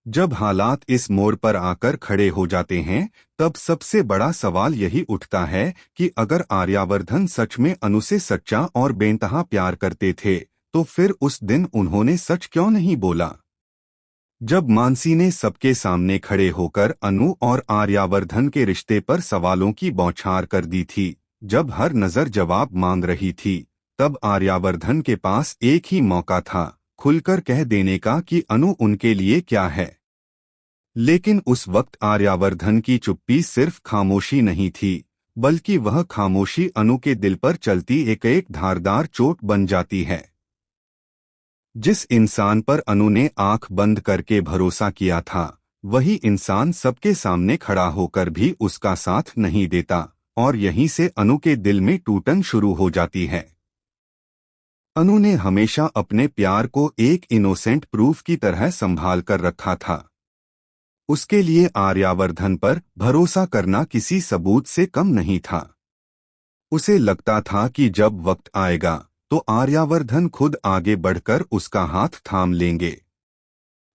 जब हालात इस मोड़ पर आकर खड़े हो जाते हैं, तब सबसे बड़ा सवाल यही उठता है कि अगर आर्यवर्धन सच में अनु से सच्चा और बेइंतहा प्यार करते थे, तो फिर उस दिन उन्होंने सच क्यों नहीं बोला। जब मानसी ने सबके सामने खड़े होकर अनु और आर्यवर्धन के रिश्ते पर सवालों की बौछार कर दी थी, जब हर नजर जवाब मांग रही थी, तब आर्यवर्धन के पास एक ही मौका था, खुलकर कह देने का कि अनु उनके लिए क्या है। लेकिन उस वक्त आर्यवर्धन की चुप्पी सिर्फ खामोशी नहीं थी, बल्कि वह खामोशी अनु के दिल पर चलती एक एक धारदार चोट बन जाती है। जिस इंसान पर अनु ने आंख बंद करके भरोसा किया था, वही इंसान सबके सामने खड़ा होकर भी उसका साथ नहीं देता, और यहीं से अनु के दिल में टूटन शुरू हो जाती है। अनु ने हमेशा अपने प्यार को एक इनोसेंट प्रूफ की तरह संभाल कर रखा था। उसके लिए आर्यवर्धन पर भरोसा करना किसी सबूत से कम नहीं था। उसे लगता था कि जब वक्त आएगा तो आर्यवर्धन खुद आगे बढ़कर उसका हाथ थाम लेंगे।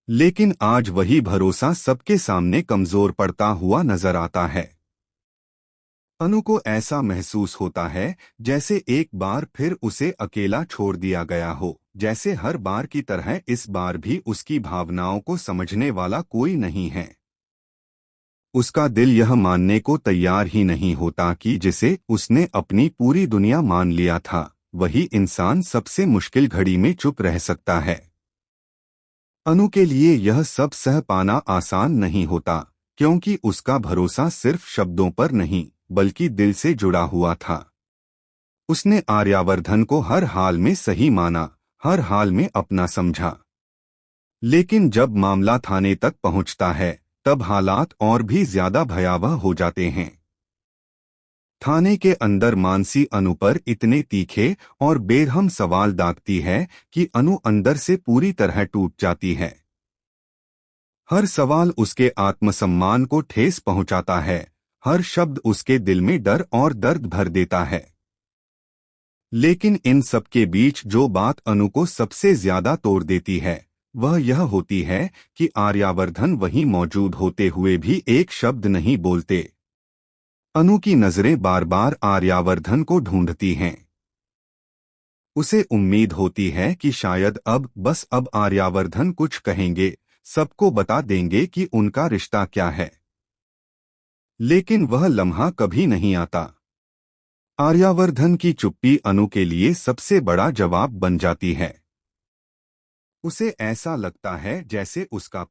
लेकिन आज वही भरोसा सबके सामने कमजोर पड़ता हुआ नजर आता है। अनु को ऐसा महसूस होता है जैसे एक बार फिर उसे अकेला छोड़ दिया गया हो, जैसे हर बार की तरह इस बार भी उसकी भावनाओं को समझने वाला कोई नहीं है। उसका दिल यह मानने को तैयार ही नहीं होता कि जिसे उसने अपनी पूरी दुनिया मान लिया था, वही इंसान सबसे मुश्किल घड़ी में चुप रह सकता है। अनु के लिए यह सब सह पाना आसान नहीं होता, क्योंकि उसका भरोसा सिर्फ शब्दों पर नहीं बल्कि दिल से जुड़ा हुआ था। उसने आर्यवर्धन को हर हाल में सही माना, हर हाल में अपना समझा। लेकिन जब मामला थाने तक पहुंचता है, तब हालात और भी ज्यादा भयावह हो जाते हैं। थाने के अंदर मानसी अनु पर इतने तीखे और बेरहम सवाल दागती है कि अनु अंदर से पूरी तरह टूट जाती है। हर सवाल उसके आत्मसम्मान को ठेस पहुंचाता है, हर शब्द उसके दिल में डर और दर्द भर देता है। लेकिन इन सब के बीच जो बात अनु को सबसे ज्यादा तोड़ देती है, वह यह होती है कि आर्यवर्धन वहीं मौजूद होते हुए भी एक शब्द नहीं बोलते। अनु की नजरें बार बार आर्यवर्धन को ढूंढती हैं। उसे उम्मीद होती है कि शायद अब आर्यवर्धन कुछ कहेंगे, सबको बता देंगे कि उनका रिश्ता क्या है। लेकिन वह लम्हा कभी नहीं आता। आर्यवर्धन की चुप्पी अनु के लिए सबसे बड़ा जवाब बन जाती है। उसे ऐसा लगता है जैसे उसका